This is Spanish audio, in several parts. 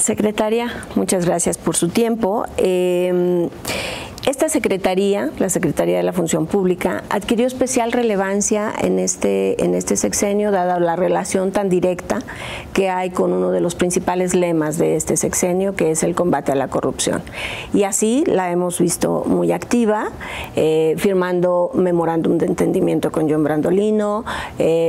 Secretaria, muchas gracias por su tiempo. Esta secretaría, la Secretaría de la Función Pública, adquirió especial relevancia en este sexenio, dada la relación tan directa que hay con uno de los principales lemas de este sexenio, que es el combate a la corrupción. Y así la hemos visto muy activa, firmando memorándum de entendimiento con John Brandolino,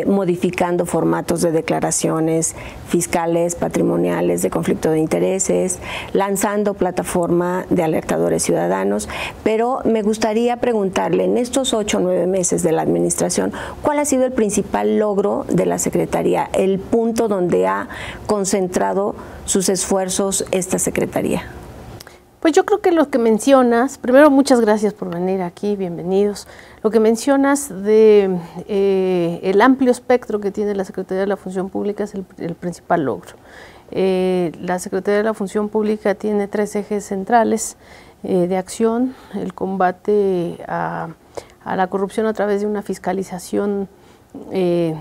modificando formatos de declaraciones fiscales, patrimoniales, de conflicto de intereses, lanzando plataforma de alertadores ciudadanos. Pero me gustaría preguntarle, en estos 8 o 9 meses de la administración, ¿cuál ha sido el principal logro de la Secretaría, el punto donde ha concentrado sus esfuerzos esta Secretaría? Pues yo creo que lo que mencionas, primero muchas gracias por venir aquí, bienvenidos. Lo que mencionas de el amplio espectro que tiene la Secretaría de la Función Pública es el principal logro. La Secretaría de la Función Pública tiene 3 ejes centrales de acción: el combate a la corrupción a través de una fiscalización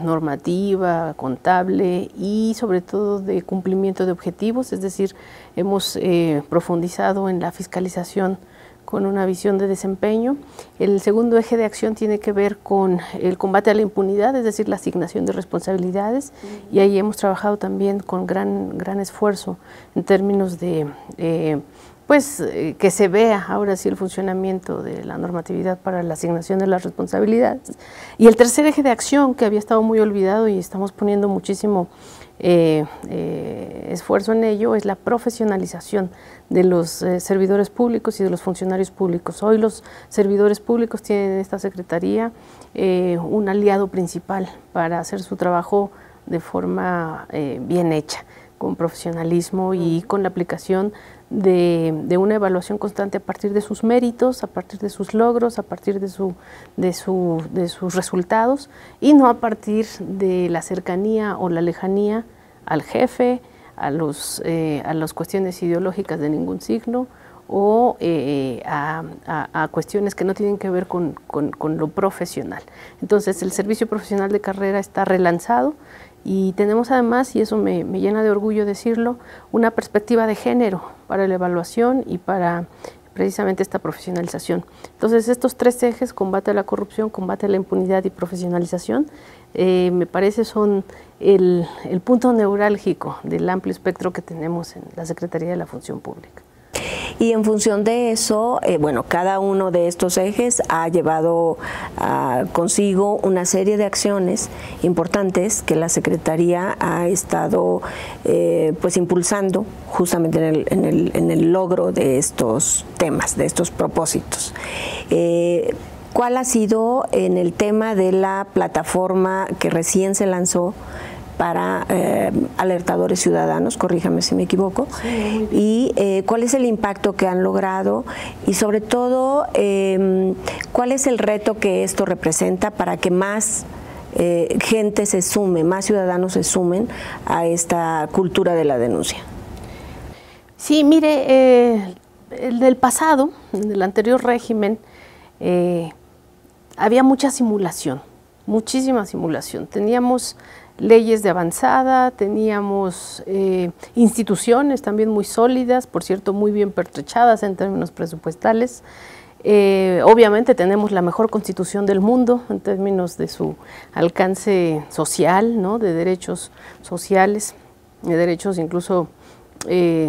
normativa, contable y sobre todo de cumplimiento de objetivos, es decir, hemos profundizado en la fiscalización con una visión de desempeño. El segundo eje de acción tiene que ver con el combate a la impunidad, es decir, la asignación de responsabilidades, y ahí hemos trabajado también con gran esfuerzo en términos de que se vea ahora sí el funcionamiento de la normatividad para la asignación de las responsabilidades. Y el tercer eje de acción, que había estado muy olvidado y estamos poniendo muchísimo esfuerzo en ello, es la profesionalización de los servidores públicos y de los funcionarios públicos. Hoy los servidores públicos tienen en esta Secretaría un aliado principal para hacer su trabajo de forma bien hecha, con profesionalismo y con la aplicación de una evaluación constante a partir de sus méritos, a partir de sus logros, a partir de sus resultados, y no a partir de la cercanía o la lejanía al jefe, a las cuestiones ideológicas de ningún signo, o a cuestiones que no tienen que ver con lo profesional. Entonces, el servicio profesional de carrera está relanzado. Y tenemos además, y eso me llena de orgullo decirlo, una perspectiva de género para la evaluación y para precisamente esta profesionalización. Entonces, estos 3 ejes, combate a la corrupción, combate a la impunidad y profesionalización, me parece son el punto neurálgico del amplio espectro que tenemos en la Secretaría de la Función Pública. Y en función de eso, bueno, cada uno de estos ejes ha llevado consigo una serie de acciones importantes que la Secretaría ha estado pues impulsando justamente en el logro de estos temas, de estos propósitos. ¿Cuál ha sido en el tema de la plataforma que recién se lanzó para alertadores ciudadanos, corríjame si me equivoco, sí, y cuál es el impacto que han logrado y sobre todo cuál es el reto que esto representa para que más gente se sume, más ciudadanos se sumen a esta cultura de la denuncia? Sí, mire, el del pasado, en el anterior régimen, había mucha simulación, muchísima simulación. Teníamos leyes de avanzada, teníamos instituciones también muy sólidas, por cierto, muy bien pertrechadas en términos presupuestales. Obviamente tenemos la mejor constitución del mundo en términos de su alcance social, ¿no?, de derechos sociales, de derechos incluso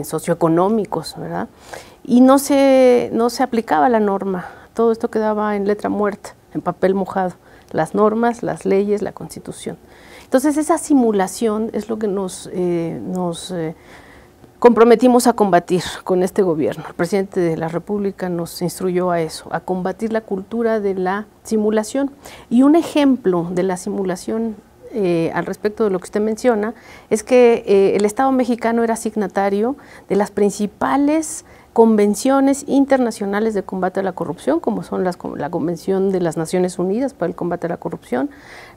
socioeconómicos, ¿verdad? Y no se aplicaba la norma, todo esto quedaba en letra muerta, en papel mojado, las normas, las leyes, la constitución. Entonces, esa simulación es lo que nos comprometimos a combatir con este gobierno. El presidente de la República nos instruyó a eso, a combatir la cultura de la simulación. Y un ejemplo de la simulación al respecto de lo que usted menciona es que el Estado mexicano era signatario de las principales convenciones internacionales de combate a la corrupción, como son la Convención de las Naciones Unidas para el combate a la corrupción,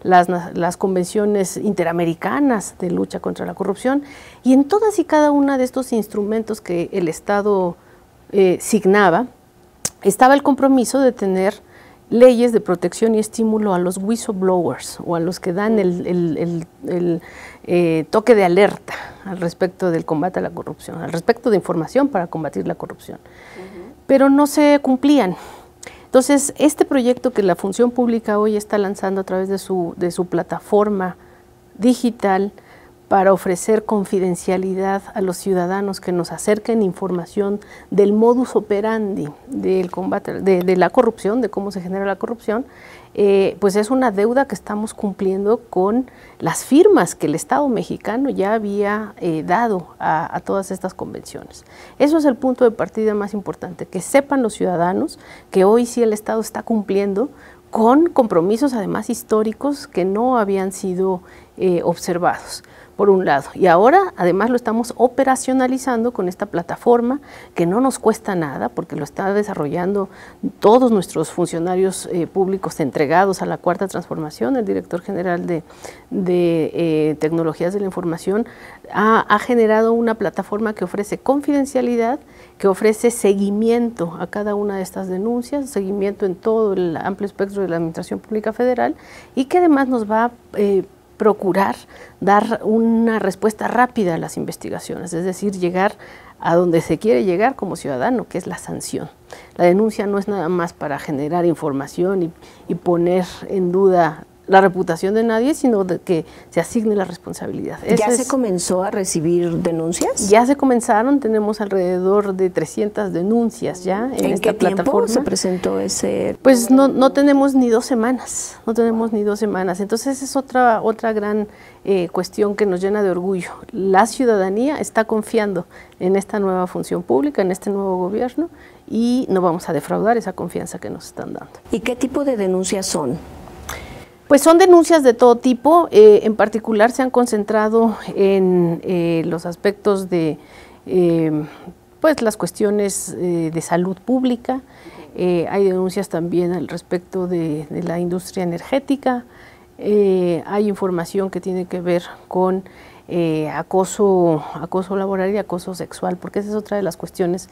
las convenciones interamericanas de lucha contra la corrupción, y en todas y cada una de estos instrumentos que el Estado signaba, estaba el compromiso de tener leyes de protección y estímulo a los whistleblowers o a los que dan el toque de alerta al respecto del combate a la corrupción, al respecto de información para combatir la corrupción. Pero no se cumplían. Entonces, este proyecto que la Función Pública hoy está lanzando a través de su plataforma digital para ofrecer confidencialidad a los ciudadanos que nos acerquen información del modus operandi del combate de la corrupción, de cómo se genera la corrupción, pues es una deuda que estamos cumpliendo con las firmas que el Estado mexicano ya había dado a todas estas convenciones. Eso es el punto de partida más importante, que sepan los ciudadanos que hoy sí el Estado está cumpliendo con compromisos además históricos que no habían sido observados, por un lado. Y ahora además lo estamos operacionalizando con esta plataforma que no nos cuesta nada porque lo está desarrollando todos nuestros funcionarios públicos entregados a la Cuarta Transformación. El director general de Tecnologías de la Información ha generado una plataforma que ofrece confidencialidad, que ofrece seguimiento a cada una de estas denuncias, seguimiento en todo el amplio espectro de la Administración Pública Federal y que además nos va a procurar dar una respuesta rápida a las investigaciones, es decir, llegar a donde se quiere llegar como ciudadano, que es la sanción. La denuncia no es nada más para generar información y poner en duda la reputación de nadie, sino de que se asigne la responsabilidad. ¿Ya se comenzó a recibir denuncias? Ya se comenzaron, tenemos alrededor de 300 denuncias ya en esta plataforma. ¿En qué tiempo se presentó ese? Pues no tenemos ni 2 semanas, no tenemos ni 2 semanas. Entonces es otra gran cuestión que nos llena de orgullo. La ciudadanía está confiando en esta nueva función pública, en este nuevo gobierno, y no vamos a defraudar esa confianza que nos están dando. ¿Y qué tipo de denuncias son? Pues son denuncias de todo tipo, en particular se han concentrado en los aspectos de pues las cuestiones de salud pública, hay denuncias también al respecto de la industria energética, hay información que tiene que ver con acoso laboral y acoso sexual, porque esa es otra de las cuestiones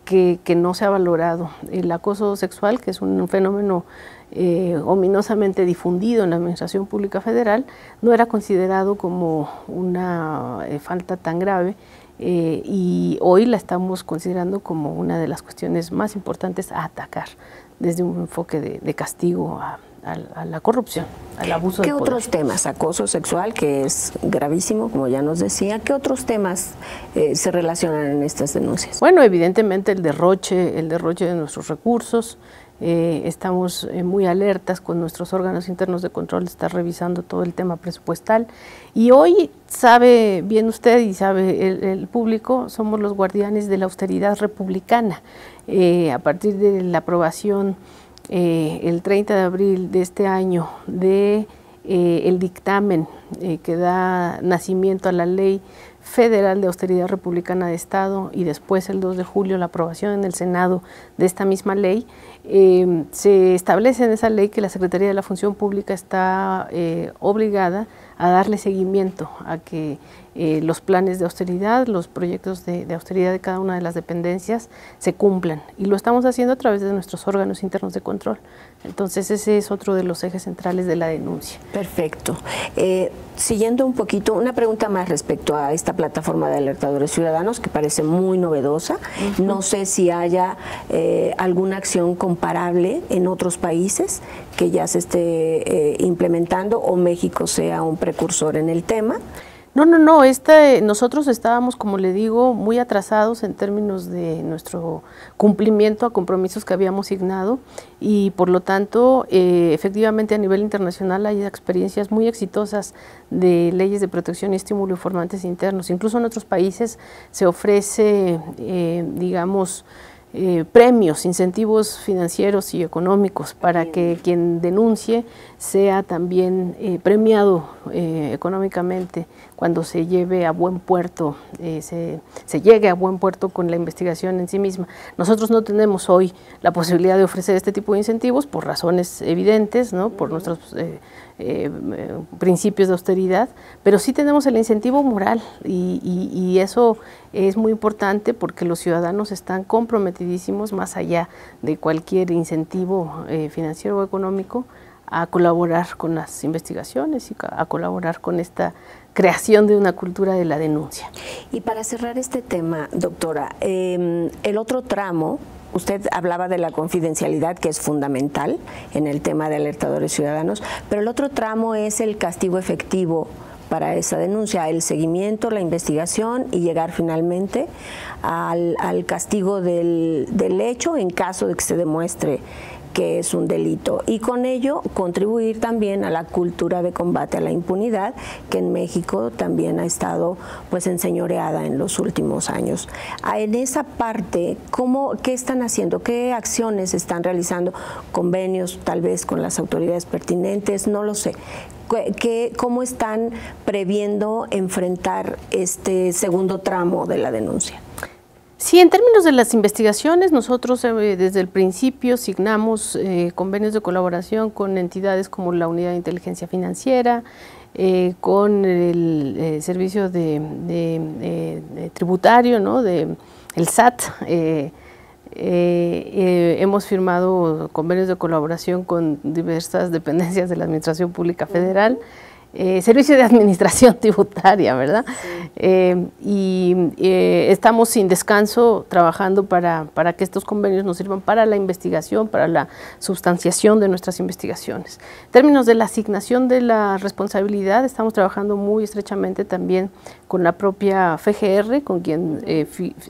que no se ha valorado. El acoso sexual, que es un fenómeno ominosamente difundido en la Administración Pública Federal, no era considerado como una falta tan grave y hoy la estamos considerando como una de las cuestiones más importantes a atacar desde un enfoque de castigo a la corrupción, al abuso del poder. ¿Qué otros temas? Acoso sexual, que es gravísimo, como ya nos decía. ¿Qué otros temas se relacionan en estas denuncias? Bueno, evidentemente el derroche de nuestros recursos. Estamos muy alertas con nuestros órganos internos de control, está revisando todo el tema presupuestal y hoy sabe bien usted y sabe el público, somos los guardianes de la austeridad republicana. A partir de la aprobación el 30 de abril de este año de el dictamen que da nacimiento a la Ley Federal de Austeridad Republicana de Estado y después el 2 de julio la aprobación en el Senado de esta misma ley, se establece en esa ley que la Secretaría de la Función Pública está obligada a darle seguimiento a que los planes de austeridad, los proyectos de austeridad de cada una de las dependencias se cumplan y lo estamos haciendo a través de nuestros órganos internos de control. Entonces ese es otro de los ejes centrales de la denuncia. Perfecto. Siguiendo un poquito, una pregunta más respecto a esta plataforma de alertadores ciudadanos que parece muy novedosa. No sé si haya alguna acción comparable en otros países que ya se esté implementando o México sea un precursor en el tema. No, nosotros estábamos, como le digo, muy atrasados en términos de nuestro cumplimiento a compromisos que habíamos signado y por lo tanto, efectivamente a nivel internacional hay experiencias muy exitosas de leyes de protección y estímulo informantes internos. Incluso en otros países se ofrece, digamos, premios, incentivos financieros y económicos para que quien denuncie sea también premiado económicamente cuando se lleve a buen puerto, se llegue a buen puerto con la investigación en sí misma. Nosotros no tenemos hoy la posibilidad de ofrecer este tipo de incentivos por razones evidentes, ¿no? Por nuestros principios de austeridad, pero sí tenemos el incentivo moral y eso es muy importante porque los ciudadanos están comprometidísimos, más allá de cualquier incentivo financiero o económico, a colaborar con las investigaciones y a colaborar con esta creación de una cultura de la denuncia. Y para cerrar este tema, doctora, el otro tramo, usted hablaba de la confidencialidad, que es fundamental en el tema de alertadores ciudadanos, pero el otro tramo es el castigo efectivo para esa denuncia, el seguimiento, la investigación y llegar finalmente al castigo del hecho en caso de que se demuestre que es un delito, y con ello contribuir también a la cultura de combate a la impunidad, que en México también ha estado pues enseñoreada en los últimos años. En esa parte, ¿qué están haciendo? ¿Qué acciones están realizando? ¿Convenios tal vez con las autoridades pertinentes? No lo sé. ¿Cómo están previendo enfrentar este segundo tramo de la denuncia? Sí, en términos de las investigaciones, nosotros desde el principio signamos convenios de colaboración con entidades como la Unidad de Inteligencia Financiera, con el servicio tributario, ¿no? El SAT. Hemos firmado convenios de colaboración con diversas dependencias de la Administración Pública Federal. Servicio de Administración Tributaria, ¿verdad? Sí. Estamos sin descanso trabajando para que estos convenios nos sirvan para la investigación, para la sustanciación de nuestras investigaciones. En términos de la asignación de la responsabilidad, estamos trabajando muy estrechamente también con la propia FGR, con quien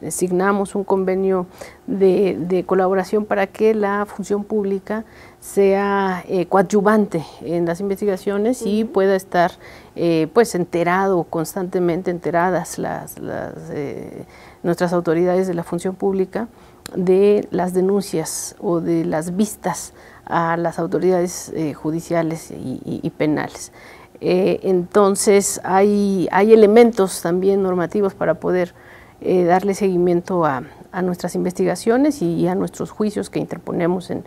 asignamos un convenio de colaboración para que la función pública sea coadyuvante en las investigaciones y pueda estar pues constantemente enteradas nuestras autoridades de la función pública de las denuncias o de las vistas a las autoridades judiciales y penales. Entonces hay elementos también normativos para poder darle seguimiento a nuestras investigaciones y a nuestros juicios que interponemos en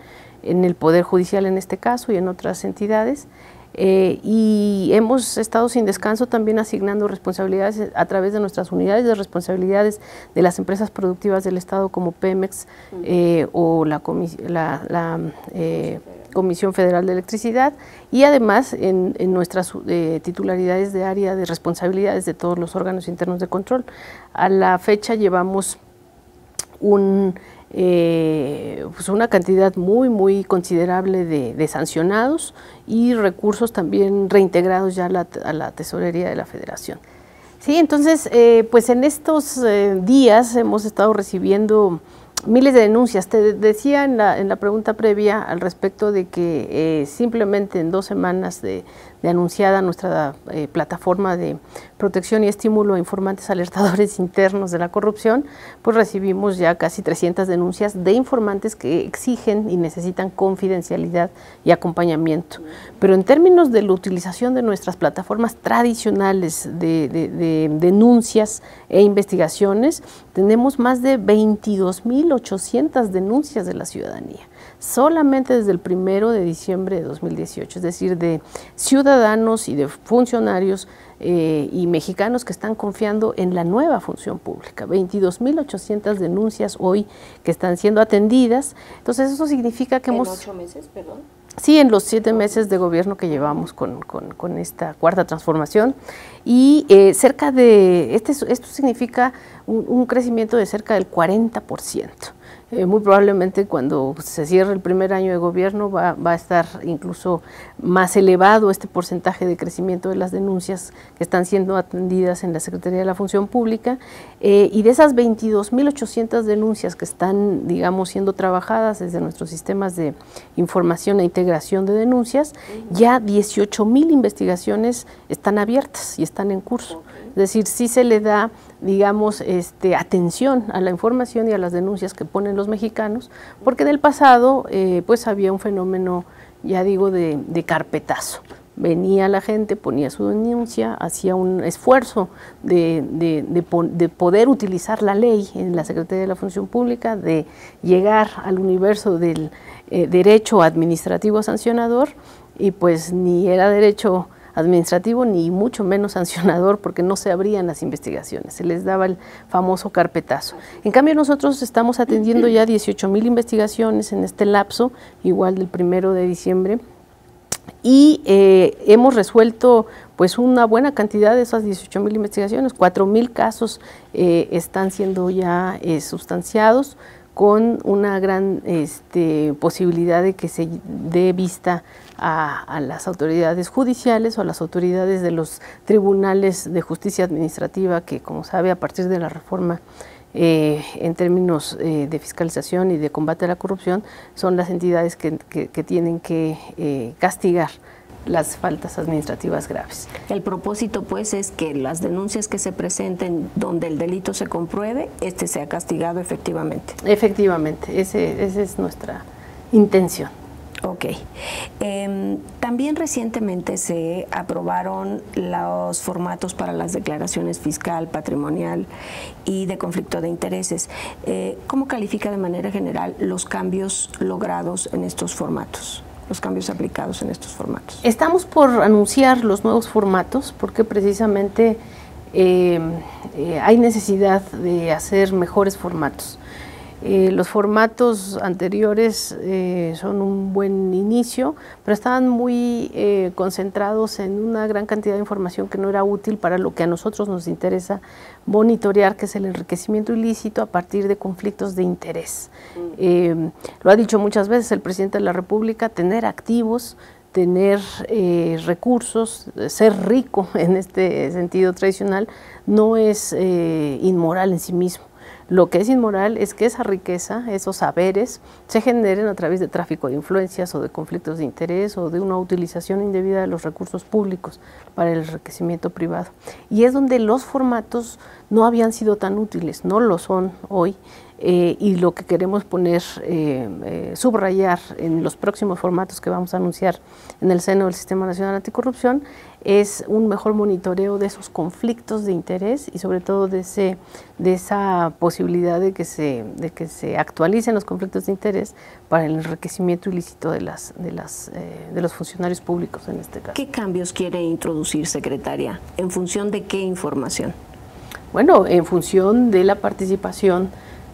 el Poder Judicial en este caso y en otras entidades. Y hemos estado sin descanso también asignando responsabilidades a través de nuestras unidades de responsabilidades de las empresas productivas del Estado como Pemex o la Comisión Federal de Electricidad, y además en nuestras titularidades de área de responsabilidades de todos los órganos internos de control. A la fecha llevamos pues una cantidad muy considerable de sancionados y recursos también reintegrados ya a la tesorería de la Federación. Sí, entonces pues en estos días hemos estado recibiendo miles de denuncias. Te decía en la pregunta previa al respecto de que simplemente en 2 semanas de anunciada nuestra plataforma de protección y estímulo a informantes alertadores internos de la corrupción, pues recibimos ya casi 300 denuncias de informantes que exigen y necesitan confidencialidad y acompañamiento. Pero en términos de la utilización de nuestras plataformas tradicionales de denuncias e investigaciones, tenemos más de 22.800 denuncias de la ciudadanía, solamente desde el 1 de diciembre de 2018, es decir, de ciudadanos y de funcionarios y mexicanos que están confiando en la nueva función pública. 22.800 denuncias hoy que están siendo atendidas. Entonces eso significa que ¿En 8 meses, perdón? Sí, en los 7 meses de gobierno que llevamos con esta cuarta transformación, y cerca de, esto significa un crecimiento de cerca del 40%. Muy probablemente cuando se cierre el primer año de gobierno va a estar incluso más elevado este porcentaje de crecimiento de las denuncias que están siendo atendidas en la Secretaría de la Función Pública, y de esas 22.800 denuncias que están, digamos, siendo trabajadas desde nuestros sistemas de información e integración de denuncias, ya 18.000 investigaciones están abiertas y están en curso. Es decir, sí se le da, digamos, atención a la información y a las denuncias que ponen los mexicanos, porque en el pasado pues había un fenómeno, ya digo, de carpetazo, venía la gente, ponía su denuncia, hacía un esfuerzo de poder utilizar la ley en la Secretaría de la Función Pública, de llegar al universo del derecho administrativo sancionador, y pues ni era derecho administrativo ni mucho menos sancionador, porque no se abrían las investigaciones, se les daba el famoso carpetazo. En cambio, nosotros estamos atendiendo ya 18,000 investigaciones en este lapso, igual del 1 de diciembre, y hemos resuelto pues una buena cantidad de esas 18,000 investigaciones. 4,000 casos están siendo ya sustanciados, con una gran posibilidad de que se dé vista a las autoridades judiciales o a las autoridades de los tribunales de justicia administrativa, que, como sabe, a partir de la reforma en términos de fiscalización y de combate a la corrupción, son las entidades que tienen que castigar las faltas administrativas graves. El propósito, pues, es que las denuncias que se presenten donde el delito se compruebe, sea castigado efectivamente. Efectivamente, esa es nuestra intención. Ok. También recientemente se aprobaron los formatos para las declaraciones fiscal, patrimonial y de conflicto de intereses. ¿Cómo califica de manera general los cambios logrados en estos formatos? Los cambios aplicados en estos formatos. Estamos por anunciar los nuevos formatos, porque precisamente hay necesidad de hacer mejores formatos. Los formatos anteriores son un buen inicio, pero estaban muy concentrados en una gran cantidad de información que no era útil para lo que a nosotros nos interesa monitorear, que es el enriquecimiento ilícito a partir de conflictos de interés. Lo ha dicho muchas veces el presidente de la República: tener activos, tener recursos, ser rico en este sentido tradicional, no es inmoral en sí mismo. Lo que es inmoral es que esa riqueza, esos saberes, se generen a través de tráfico de influencias o de conflictos de interés o de una utilización indebida de los recursos públicos para el enriquecimiento privado. Y es donde los formatos no habían sido tan útiles, no lo son hoy, y lo que queremos poner, subrayar en los próximos formatos que vamos a anunciar en el seno del Sistema Nacional Anticorrupción es un mejor monitoreo de esos conflictos de interés y sobre todo de esa posibilidad de que se actualicen los conflictos de interés para el enriquecimiento ilícito de los funcionarios públicos en este caso. ¿Qué cambios quiere introducir, secretaria? ¿En función de qué información? Bueno, en función de la participación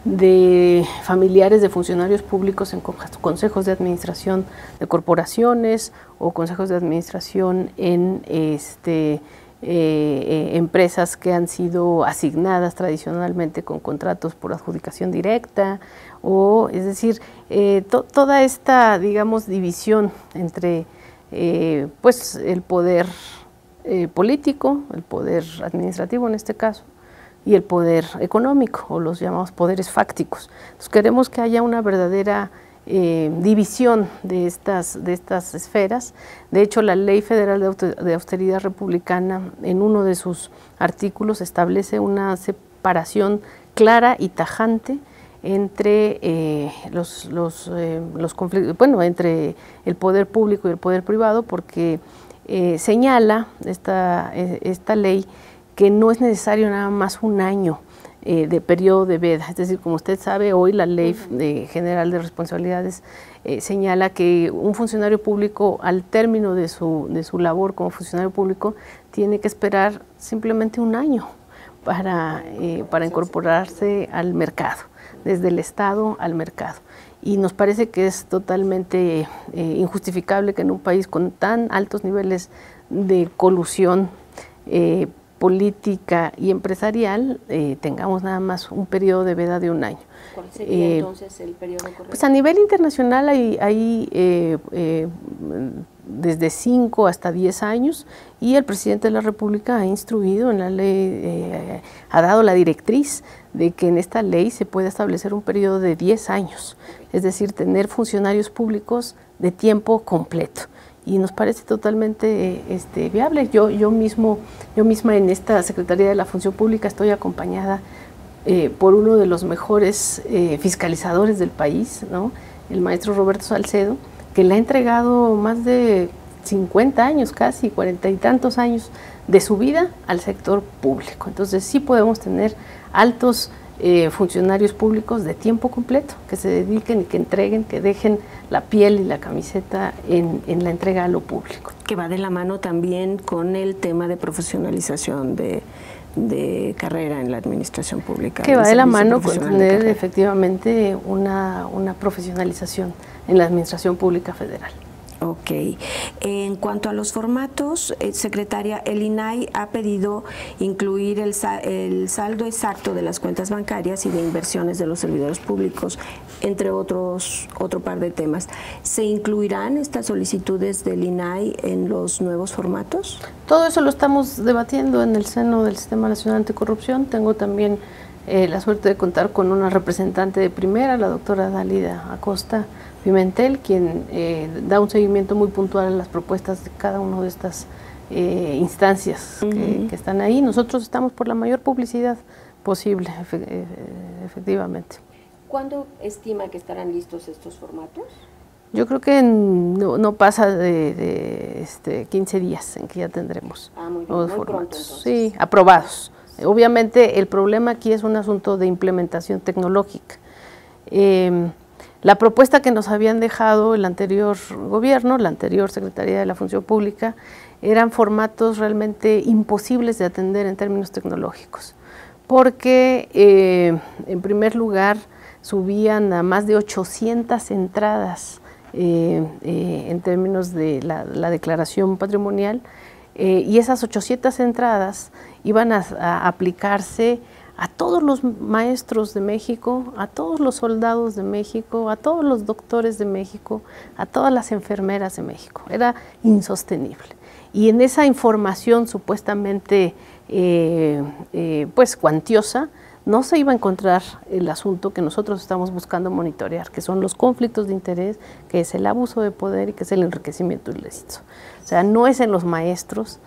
de familiares de funcionarios públicos en consejos de administración de corporaciones o consejos de administración en empresas que han sido asignadas tradicionalmente con contratos por adjudicación directa, o es decir, toda esta, digamos, división entre pues el poder político, el poder administrativo en este caso, y el poder económico, o los llamados poderes fácticos. Entonces, queremos que haya una verdadera división de estas esferas. De hecho, la Ley Federal de Austeridad Republicana, en uno de sus artículos, establece una separación clara y tajante entre los conflictos, bueno, entre el poder público y el poder privado, porque señala esta ley que no es necesario nada más un año de periodo de veda. Es decir, como usted sabe, hoy la Ley General de Responsabilidades señala que un funcionario público, al término de su labor como funcionario público, tiene que esperar simplemente un año para incorporarse al mercado, desde el Estado al mercado. Y nos parece que es totalmente injustificable que en un país con tan altos niveles de colusión política y empresarial tengamos nada más un periodo de veda de un año. ¿Cuál sería entonces el periodo correcto? Pues a nivel internacional hay desde 5 hasta 10 años, y el presidente de la República ha instruido en la ley, ha dado la directriz de que en esta ley se puede establecer un periodo de 10 años, es decir, tener funcionarios públicos de tiempo completo. Y nos parece totalmente viable. Yo misma en esta Secretaría de la Función Pública estoy acompañada por uno de los mejores fiscalizadores del país, ¿no? El maestro Roberto Salcedo, que le ha entregado más de 50 años, casi 40 y tantos años de su vida al sector público. Entonces sí podemos tener altos funcionarios públicos de tiempo completo, que se dediquen y que entreguen, que dejen la piel y la camiseta en la entrega a lo público. Que va de la mano también con el tema de profesionalización de carrera en la administración pública. Que va de la mano con tener efectivamente una profesionalización en la administración pública federal. Ok. En cuanto a los formatos, secretaria, el INAI ha pedido incluir el saldo exacto de las cuentas bancarias y de inversiones de los servidores públicos, entre otro par de temas. ¿Se incluirán estas solicitudes del INAI en los nuevos formatos? Todo eso lo estamos debatiendo en el seno del Sistema Nacional Anticorrupción. Tengo también la suerte de contar con una representante de primera, la doctora Dálida Acosta Pimentel, quien da un seguimiento muy puntual a las propuestas de cada una de estas instancias que están ahí. Nosotros estamos por la mayor publicidad posible, efectivamente. ¿Cuándo estima que estarán listos estos formatos? Yo creo que no pasa de 15 días en que ya tendremos nuevos formatos. Sí, aprobados. Obviamente el problema aquí es un asunto de implementación tecnológica. La propuesta que nos habían dejado el anterior gobierno, la anterior Secretaría de la Función Pública, eran formatos realmente imposibles de atender en términos tecnológicos, porque en primer lugar subían a más de 800 entradas en términos de la declaración patrimonial, y esas 800 entradas iban a aplicarse a todos los maestros de México, a todos los soldados de México, a todos los doctores de México, a todas las enfermeras de México. Era insostenible. Y en esa información supuestamente pues cuantiosa, no se iba a encontrar el asunto que nosotros estamos buscando monitorear, que son los conflictos de interés, que es el abuso de poder y que es el enriquecimiento ilícito. O sea, no es en los maestros,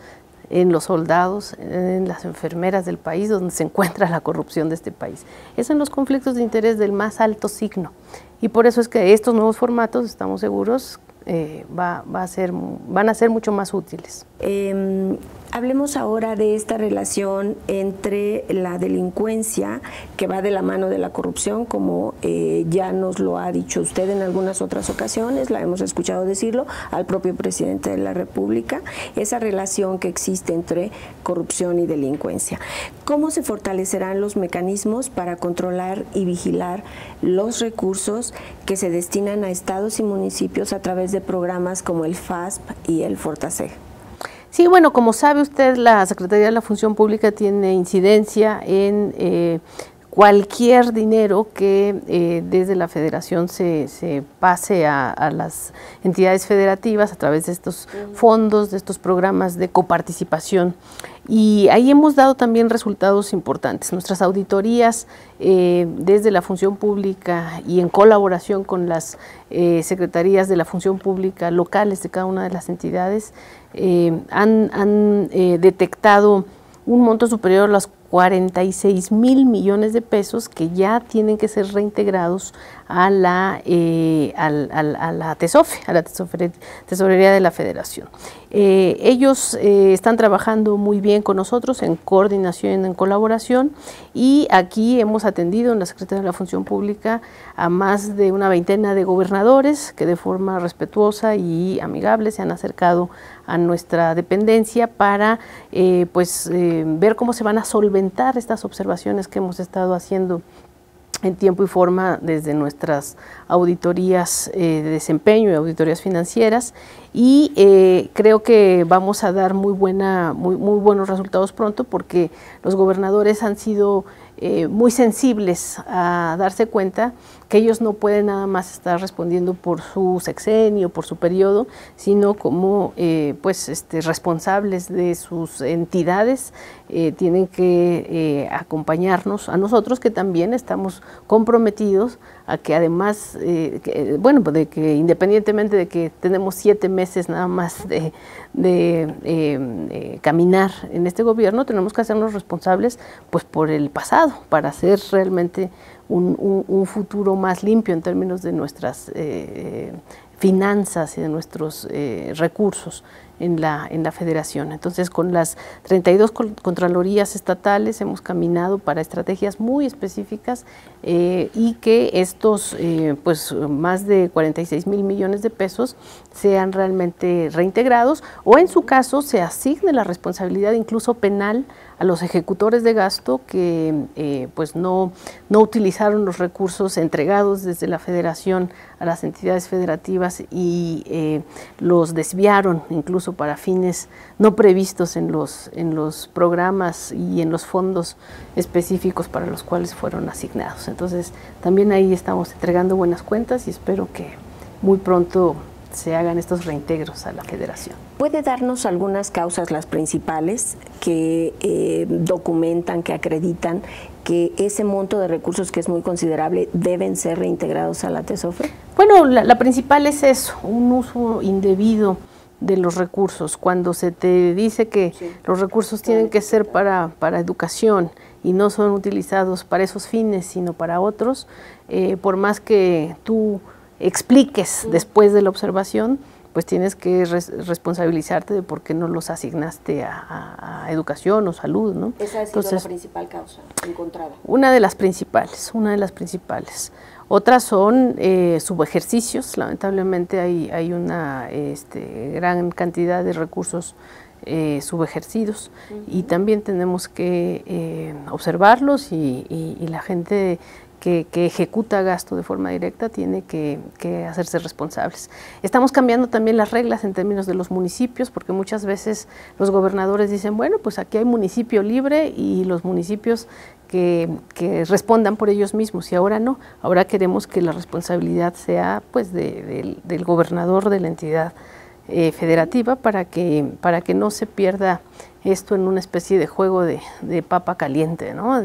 en los soldados, en las enfermeras del país donde se encuentra la corrupción de este país. Es en los conflictos de interés del más alto signo. Y por eso es que estos nuevos formatos, estamos seguros, van a ser mucho más útiles. Hablemos ahora de esta relación entre la delincuencia, que va de la mano de la corrupción, como ya nos lo ha dicho usted en algunas otras ocasiones, la hemos escuchado decirlo al propio presidente de la República, esa relación que existe entre corrupción y delincuencia. ¿Cómo se fortalecerán los mecanismos para controlar y vigilar los recursos que se destinan a estados y municipios a través de programas como el FASP y el Fortaseg? Sí, bueno, como sabe usted, la Secretaría de la Función Pública tiene incidencia en cualquier dinero que desde la Federación se pase a las entidades federativas a través de estos fondos, de estos programas de coparticipación. Y ahí hemos dado también resultados importantes. Nuestras auditorías desde la Función Pública y en colaboración con las secretarías de la Función Pública locales de cada una de las entidades han detectado un monto superior a los 46,000 millones de pesos que ya tienen que ser reintegrados a la TESOFE, a la Tesorería de la Federación. Ellos están trabajando muy bien con nosotros en coordinación, en colaboración, y aquí hemos atendido en la Secretaría de la Función Pública a más de una veintena de gobernadores que de forma respetuosa y amigable se han acercado a nuestra dependencia para ver cómo se van a solventar estas observaciones que hemos estado haciendo en tiempo y forma desde nuestras auditorías de desempeño y auditorías financieras, y creo que vamos a dar muy buenos resultados pronto, porque los gobernadores han sido muy sensibles a darse cuenta que ellos no pueden nada más estar respondiendo por su sexenio, por su periodo, sino como responsables de sus entidades, tienen que acompañarnos a nosotros, que también estamos comprometidos a que además, de que independientemente de que tenemos 7 meses nada más de caminar en este gobierno, tenemos que hacernos responsables pues por el pasado, para hacer realmente un futuro más limpio en términos de nuestras finanzas y de nuestros recursos en la federación. Entonces, con las 32 contralorías estatales hemos caminado para estrategias muy específicas y que estos pues más de 46,000 millones de pesos sean realmente reintegrados, o en su caso se asigne la responsabilidad incluso penal a los ejecutores de gasto que pues no utilizaron los recursos entregados desde la federación a las entidades federativas y los desviaron incluso para fines no previstos en los programas y en los fondos específicos para los cuales fueron asignados. Entonces también ahí estamos entregando buenas cuentas y espero que muy pronto se hagan estos reintegros a la federación. ¿Puede darnos algunas causas, las principales, que documentan, que acreditan que ese monto de recursos, que es muy considerable, deben ser reintegrados a la TESOFE? Bueno, la principal es eso, un uso indebido de los recursos. Cuando se te dice que los recursos tienen que ser para educación y no son utilizados para esos fines, sino para otros, por más que tú expliques después de la observación, pues tienes que responsabilizarte de por qué no los asignaste a educación o salud, ¿no? Esa ha sido la principal causa encontrada. Una de las principales. Otras son subejercicios. Lamentablemente hay una gran cantidad de recursos subejercidos y también tenemos que observarlos y la gente que ejecuta gasto de forma directa tiene que hacerse responsables. Estamos cambiando también las reglas en términos de los municipios, porque muchas veces los gobernadores dicen, bueno, pues aquí hay municipio libre y los municipios que respondan por ellos mismos, y ahora no, ahora queremos que la responsabilidad sea pues del gobernador de la entidad federativa para que no se pierda esto en una especie de juego de papa caliente, ¿no?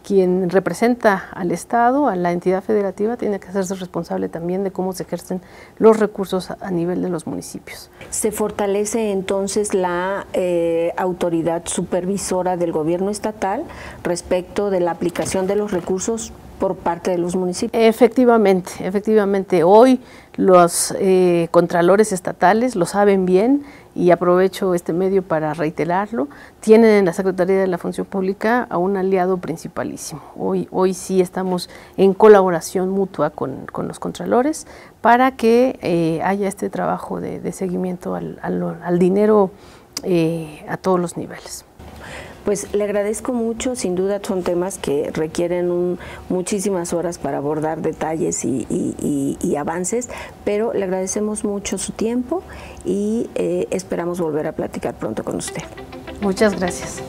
Quien representa al Estado, a la entidad federativa, tiene que hacerse responsable también de cómo se ejercen los recursos a nivel de los municipios. ¿Se fortalece entonces la autoridad supervisora del gobierno estatal respecto de la aplicación de los recursos por parte de los municipios? Efectivamente. Hoy los contralores estatales lo saben bien, y aprovecho este medio para reiterarlo, tienen en la Secretaría de la Función Pública a un aliado principalísimo. Hoy sí estamos en colaboración mutua con los contralores para que haya este trabajo de seguimiento al dinero a todos los niveles. Pues le agradezco mucho, sin duda son temas que requieren muchísimas horas para abordar detalles y avances, pero le agradecemos mucho su tiempo y esperamos volver a platicar pronto con usted. Muchas gracias.